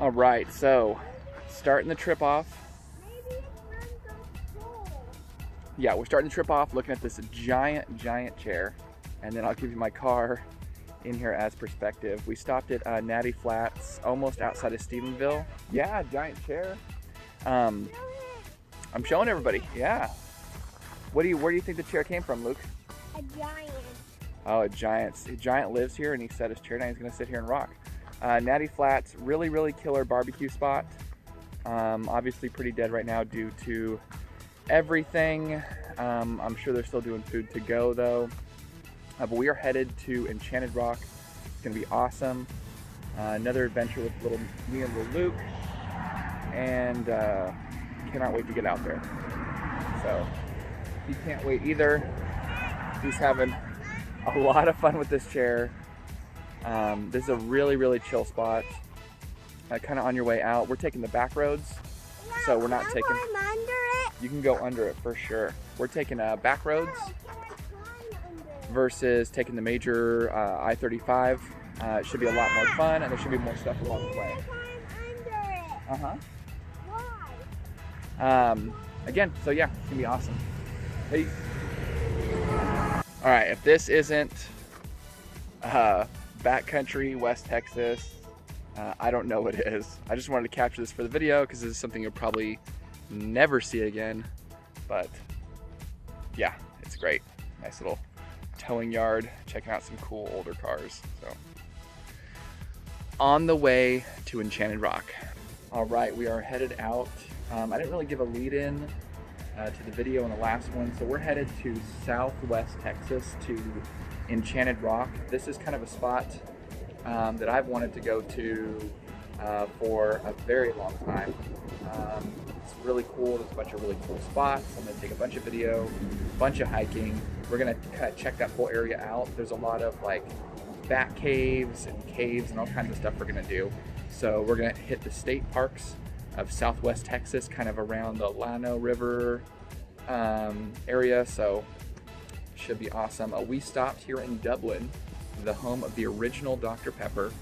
All right, so starting the trip off. Yeah, we're starting the trip off looking at this giant chair, and then I'll give you my car in here as perspective. We stopped at Natty Flats, almost outside of Stephenville. Yeah, giant chair. I'm showing everybody. Yeah. Where do you think the chair came from, Luke? A giant. Oh, a giant. A giant lives here, and he set his chair down. He's gonna sit here and rock. Natty Flats, really killer barbecue spot. Obviously pretty dead right now due to everything. I'm sure they're still doing food to go though. But we are headed to Enchanted Rock. It's gonna be awesome. Another adventure with me and little Luke, and cannot wait to get out there. So he can't wait either. He's having a lot of fun with this chair. This is a really chill spot. Kind of on your way out. We're taking the back roads, so we're not taking. Climb under it? You can go under it for sure. We're taking back roads versus taking the major I-35. It should be a lot more fun, and there should be more stuff along the way. Again, so yeah, it's gonna be awesome. Peace. All right, if this isn't backcountry, West Texas, I don't know what it is. I just wanted to capture this for the video because this is something you'll probably never see again. But yeah, it's great. Nice little towing yard, checking out some cool older cars. So on the way to Enchanted Rock. All right, we are headed out. I didn't really give a lead in to the video in the last one. So we're headed to Southwest Texas to Enchanted Rock. This is kind of a spot that I've wanted to go to for a very long time. It's really cool. There's a bunch of really cool spots. I'm gonna take a bunch of video, a bunch of hiking. We're gonna kind of check that whole area out. There's a lot of like bat caves and all kinds of stuff we're gonna do. So we're gonna hit the state parks of Southwest Texas, kind of around the Llano River area. So should be awesome. We stopped here in Dublin, the home of the original Dr. Pepper.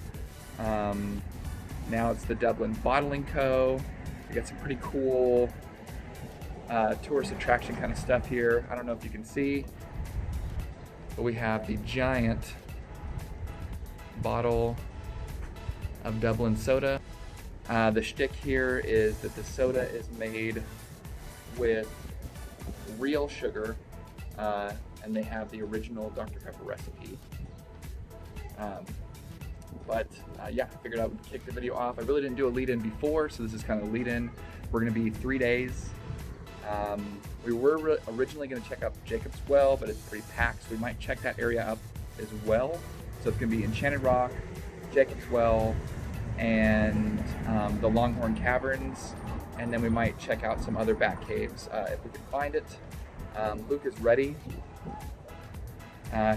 Now it's the Dublin Bottling Co. We got some pretty cool tourist attraction kind of stuff here. I don't know if you can see, but we have the giant bottle of Dublin soda. The shtick here is that the soda is made with real sugar, and they have the original Dr. Pepper recipe. Yeah, I figured I would kick the video off. I really didn't do a lead-in before, so this is kind of a lead-in. We're gonna be 3 days. We were originally gonna check out Jacob's Well, but it's pretty packed, so we might check that area up as well. So it's gonna be Enchanted Rock, Jacob's Well, and the Longhorn Caverns, and then we might check out some other bat caves if we can find it. Luke is ready.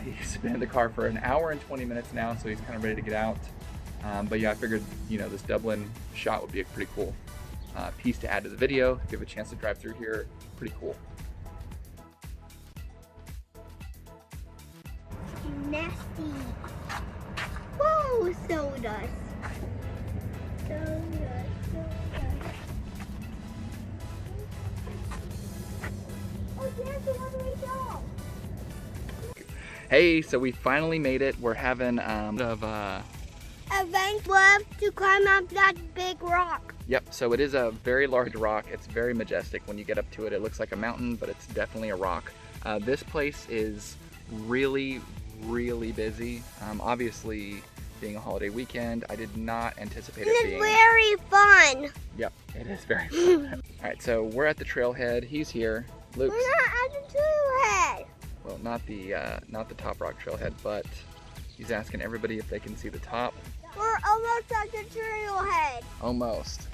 He's been in the car for 1 hour and 20 minutes now, so he's kind of ready to get out. But yeah, I figured, this Dublin shot would be a pretty cool piece to add to the video. If you have a chance to drive through here, pretty cool. Nasty. Whoa, sodas. Oh, there's another dog. Hey, so we finally made it. We're having Event left to climb up that big rock. Yep, so it is a very large rock. It's very majestic when you get up to it. It looks like a mountain, but it's definitely a rock. This place is really busy. Obviously, being a holiday weekend, I did not anticipate it being... It's very fun. Yep, it is very fun. All right, so we're at the trailhead. He's here. Luke's... We're not at the trailhead. Well, not the Top Rock trailhead, but he's asking everybody if they can see the top. We're almost at the trailhead. Almost.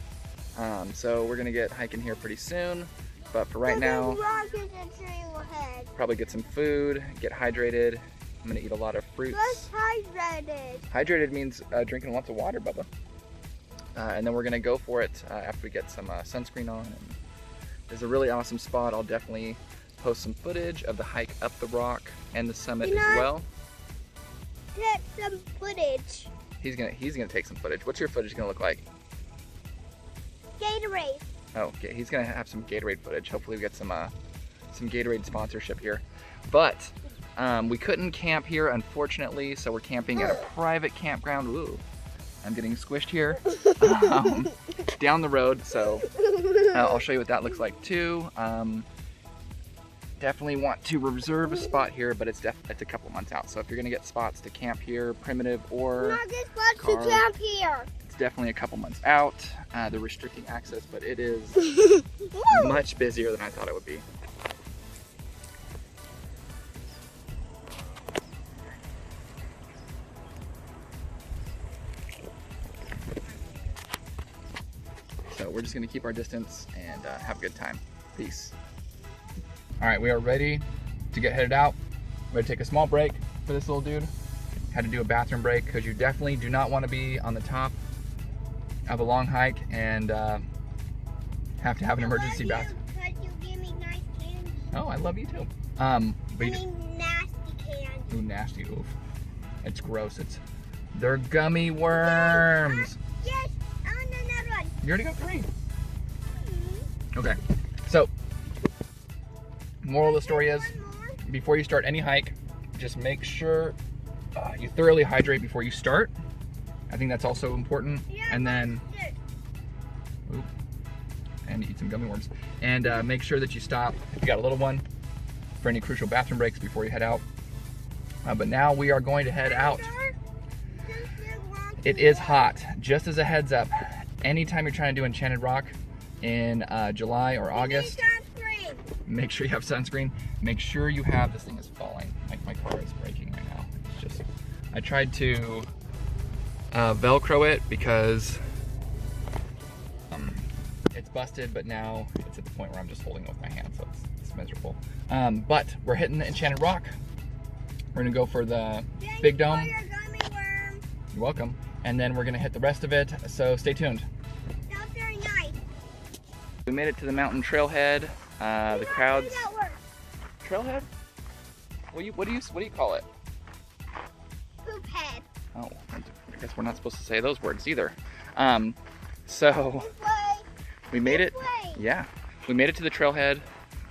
So we're gonna get hiking here pretty soon, but for right now, rock is the trailhead. probably get some food, get hydrated. I'm gonna eat a lot of fruits. What's hydrated? Hydrated means drinking lots of water, Bubba. And then we're gonna go for it after we get some sunscreen on. And there's a really awesome spot. I'll definitely post some footage of the hike up the rock and the summit as well. Get some footage. He's gonna take some footage. What's your footage gonna look like? Gatorade. Oh, okay. He's gonna have some Gatorade footage. Hopefully we get some Gatorade sponsorship here. But we couldn't camp here, unfortunately, so we're camping at a private campground. Ooh, I'm getting squished here. Down the road, so I'll show you what that looks like too. Definitely want to reserve a spot here, but it's a couple months out. So if you're gonna get spots to camp here, primitive or Not get spots car, to camp here. it's definitely a couple months out. They're restricting access, but it is much busier than I thought it would be. So we're just gonna keep our distance and have a good time. Peace. All right, we are ready to get headed out. We're gonna take a small break for this little dude. Had to do a bathroom break because you definitely do not want to be on the top of a long hike and have to have an emergency bathroom. Because you give me nice candy. Oh, I love you too. Nasty candy. Ooh, nasty, oof. It's gross. They're gummy worms. Yes, I want another one. You already got 3. Okay, so moral of the story is, before you start any hike, just make sure you thoroughly hydrate before you start. I think that's also important. And then, and eat some gummy worms. And make sure that you stop, if you got a little one, for any crucial bathroom breaks before you head out. But now we are going to head out. It is hot. Just as a heads up, anytime you're trying to do Enchanted Rock in July or August, make sure you have sunscreen. Make sure you have, this thing is falling. Like my car is breaking right now. It's just, I tried to Velcro it because it's busted, but now it's at the point where I'm just holding it with my hand, so it's miserable. But we're hitting the Enchanted Rock. We're gonna go for the Big Dome. You're welcome. And then we're gonna hit the rest of it, so stay tuned. That's very nice. We made it to the mountain trailhead. The crowds. Trailhead? What do you call it? Poop head. Oh, I guess we're not supposed to say those words either. So we made it. Yeah, we made it to the trailhead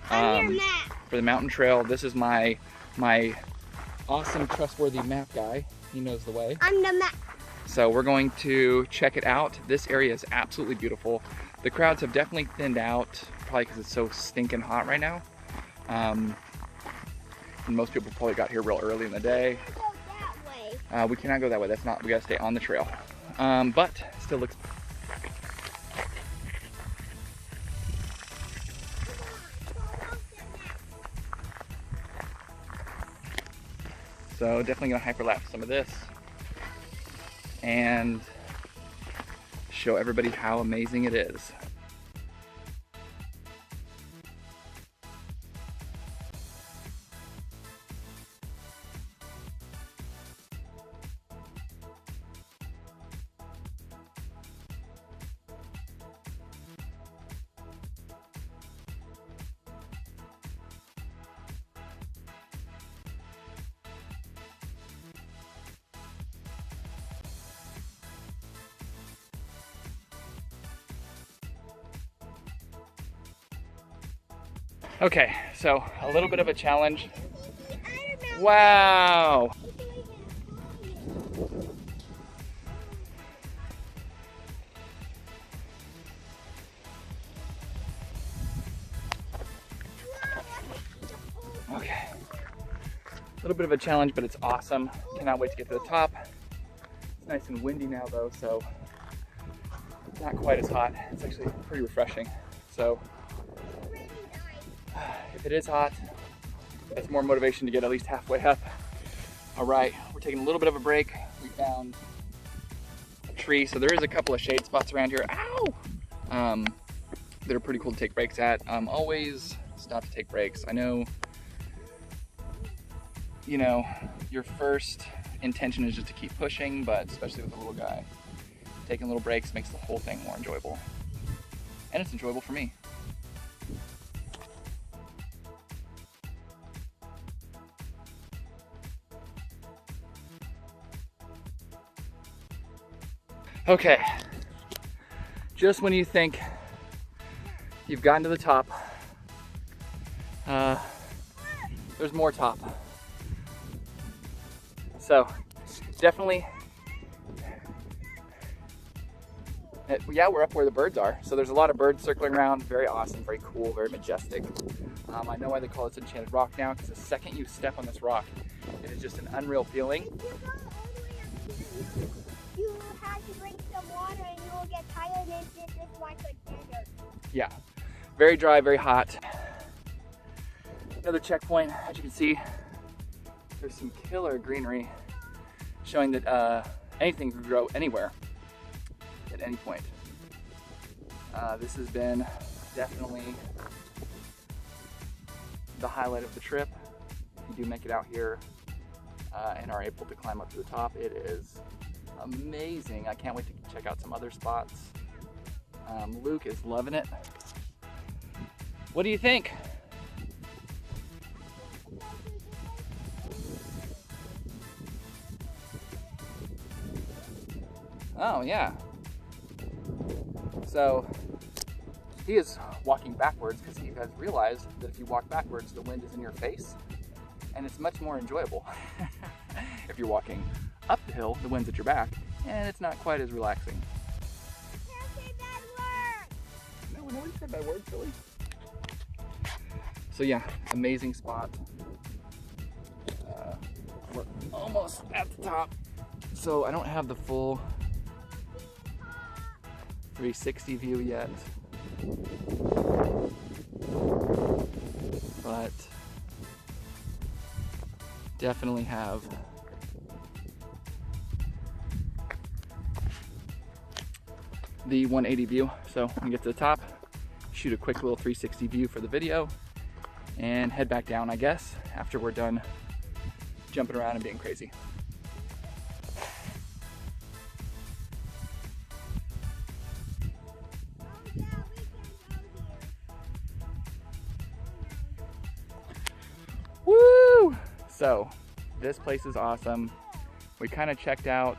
for the mountain trail. This is my awesome, trustworthy map guy. He knows the way. I'm the map. So we're going to check it out. This area is absolutely beautiful. The crowds have definitely thinned out, probably because it's so stinking hot right now. And most people probably got here real early in the day. Go that way. We cannot go that way. That's not. We gotta stay on the trail. But still looks. So definitely gonna hyperlapse some of this and show everybody how amazing it is. Okay, so a little bit of a challenge. Wow! Okay. A little bit of a challenge, but it's awesome. Cannot wait to get to the top. It's nice and windy now though, so it's not quite as hot. It's actually pretty refreshing. So if it is hot, that's more motivation to get at least halfway up. All right, we're taking a little bit of a break. We found a tree, so there is a couple of shade spots around here. Ow! That are pretty cool to take breaks at. Always stop to take breaks. I know, you know, your first intention is just to keep pushing, but especially with a little guy, taking little breaks makes the whole thing more enjoyable. And it's enjoyable for me. Okay, just when you think you've gotten to the top, there's more top. So definitely, yeah, we're up where the birds are. So there's a lot of birds circling around. Very awesome, very cool, very majestic. I know why they call this Enchanted Rock now, because the second you step on this rock, it is just an unreal feeling. If you go all the way up here, you have to drink some water and you will get tired and this is why it's desert. Yeah, very dry, very hot. Another checkpoint, as you can see, there's some killer greenery showing that anything can grow anywhere at any point. This has been definitely the highlight of the trip. If you do make it out here and are able to climb up to the top, it is amazing. I can't wait to check out some other spots. Luke is loving it. What do you think? Oh yeah. So he is walking backwards because he has realized that if you walk backwards, the wind is in your face, and it's much more enjoyable. If you're walking up the hill, the wind's at your back, and it's not quite as relaxing. Can't say bad words. No, nobody said bad words, silly. So yeah, amazing spot. We're almost at the top, so I don't have the full 360 view yet, but definitely have the 180 view. So when we get to the top, shoot a quick little 360 view for the video and head back down, I guess, after we're done jumping around and being crazy. Woo! So this place is awesome. We kind of checked out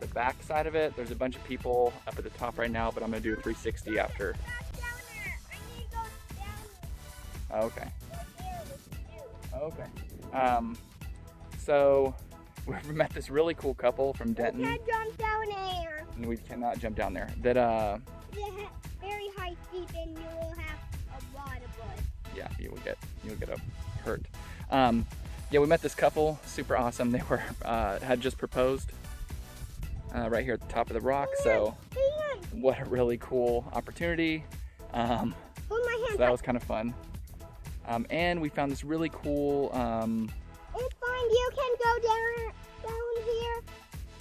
the back side of it. There's a bunch of people up at the top right now, but I'm gonna do a 360 after. Okay. Okay. So we met this really cool couple from Denton. We can't jump down there. And we cannot jump down there. That Very high steep and you will have a lot of blood. Yeah, you'll get hurt. Yeah, we met this couple, super awesome. They were had just proposed right here at the top of the rock. So what a really cool opportunity. Hold my hand. So that was kind of fun. And we found this really cool. It's fine. You can go down here.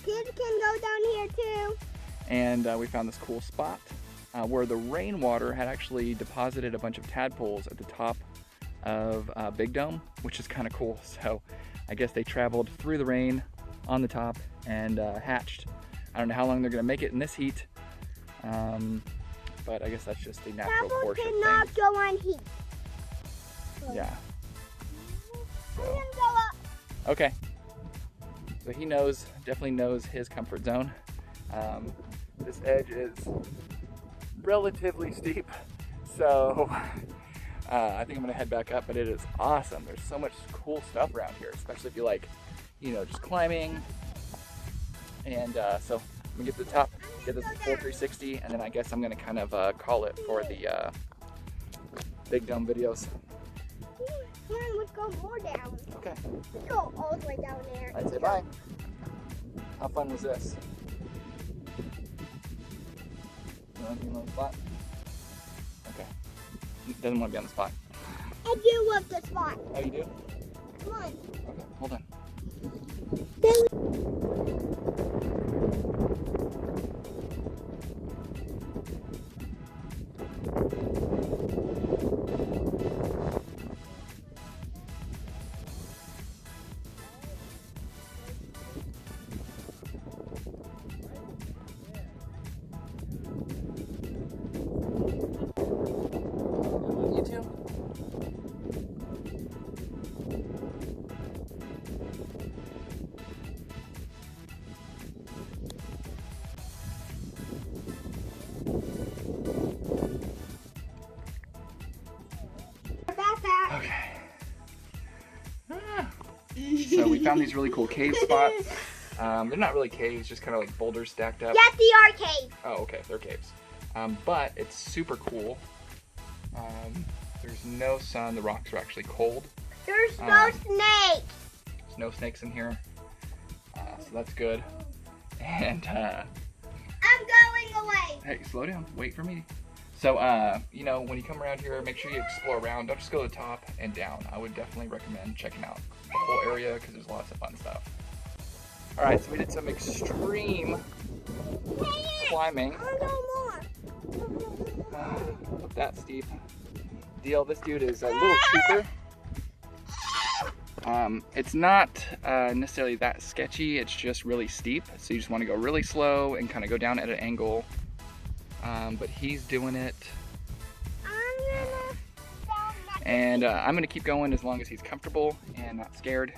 Kids can go down here too. And we found this cool spot where the rainwater had actually deposited a bunch of tadpoles at the top of Big Dome, which is kind of cool. So I guess they traveled through the rain on the top and hatched. I don't know how long they're gonna make it in this heat, but I guess that's just the natural course of things. Cannot go on heat. Yeah. I'm gonna go up. Okay. So he knows, definitely knows his comfort zone. This edge is relatively steep, so I think I'm gonna head back up, but it is awesome. There's so much cool stuff around here, especially if you like, you know, just climbing. And so I'm gonna get to the top, get this full 360, and then I guess I'm gonna kind of call it for the Big Dome videos. Come on, let's go more down. Okay. Let's go all the way down there. I'd say bye. How fun was this? You want to be on the spot? Okay. Doesn't want to be on the spot. I do love the spot. Oh, you do? Come on. Okay, hold on. You too? found these really cool cave spots. They're not really caves, just kind of like boulders stacked up. Yes, they are caves. Oh, okay, they're caves. But it's super cool. There's no sun. The rocks are actually cold. There's no snakes. There's no snakes in here, so that's good. And I'm going away. hey, slow down. Wait for me. So, you know, when you come around here, make sure you explore around. Don't just go to the top and down. I would definitely recommend checking out the whole area because there's lots of fun stuff. All right, so we did some extreme climbing. Not that steep deal. This dude is a little cheaper. It's not necessarily that sketchy. It's just really steep. So you just want to go really slow and kind of go down at an angle. But he's doing it. And I'm gonna keep going as long as he's comfortable and not scared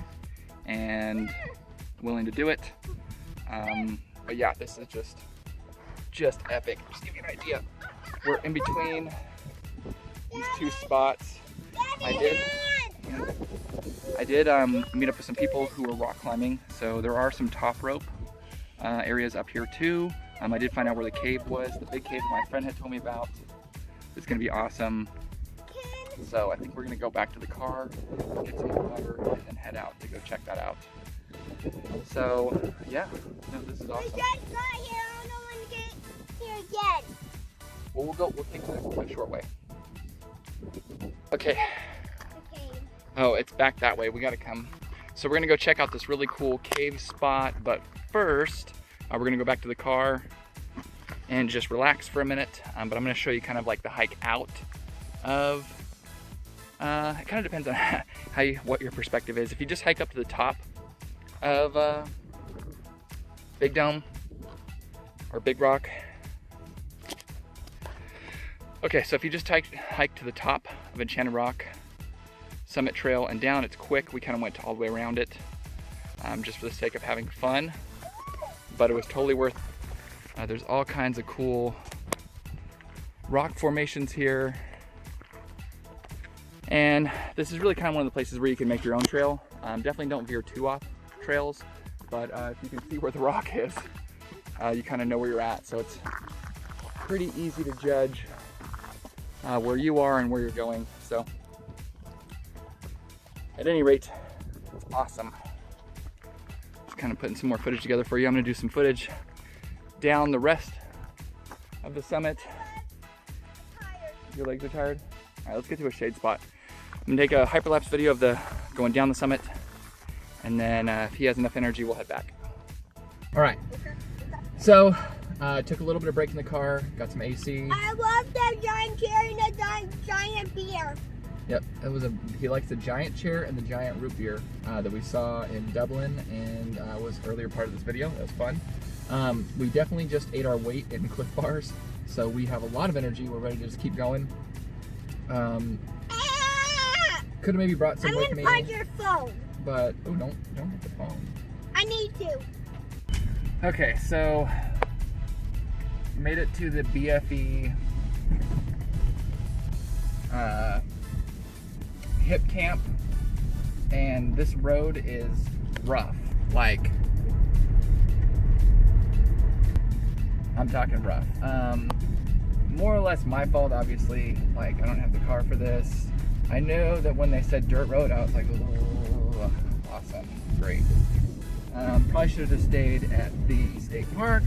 and willing to do it. But yeah, this is just epic. Just to give you an idea. We're in between these two spots. I did meet up with some people who were rock climbing, so there are some top rope areas up here too. I did find out where the cave was, the big cave my friend had told me about. It's gonna be awesome. So I think we're gonna go back to the car, get some more water, and then head out to go check that out. So yeah, no, this is awesome. We just got here. I don't know when to get here again. Well, we'll take the short way. Okay. Oh, it's back that way. We gotta come. So we're gonna go check out this really cool cave spot, but first, we're gonna go back to the car and just relax for a minute. But I'm gonna show you kind of like the hike out of, it kind of depends on what your perspective is. If you just hike up to the top of Big Dome or Big Rock. Okay, so if you just hike to the top of Enchanted Rock Summit Trail and down, it's quick. We kind of went all the way around it just for the sake of having fun, but it was totally worth it. There's all kinds of cool rock formations here. And this is really kind of one of the places where you can make your own trail. Definitely don't veer too off trails, but if you can see where the rock is, you kind of know where you're at. So it's pretty easy to judge where you are and where you're going. So at any rate, it's awesome. Just kind of putting some more footage together for you. I'm gonna do some footage down the rest of the summit. Your legs are tired? All right, let's get to a shade spot. I'm gonna take a hyperlapse video of going down the summit, and then if he has enough energy, we'll head back. All right, so took a little bit of break in the car, got some AC. I love that giant chair and the giant beer. Yep, he likes the giant chair and the giant root beer that we saw in Dublin and was earlier part of this video. That was fun. We definitely just ate our weight in Cliff Bars, so we have a lot of energy. We're ready to just keep going. Could have maybe brought some with me. I'm gonna punch your phone. But oh, don't hit the phone. I need to. Okay, so made it to the BFE hip camp, and this road is rough. Like, I'm talking rough. More or less my fault, obviously. Like, I don't have the car for this. I know that when they said dirt road, I was like, oh, awesome, great. Probably should have just stayed at the state park,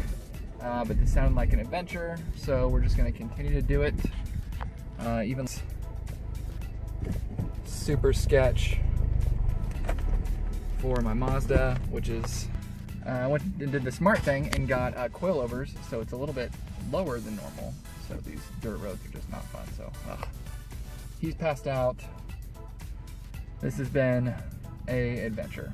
but this sounded like an adventure, so we're just gonna continue to do it. Even super sketch for my Mazda, which is, I went and did the smart thing and got coilovers, so it's a little bit lower than normal. So these dirt roads are just not fun, so he's passed out. This has been an adventure.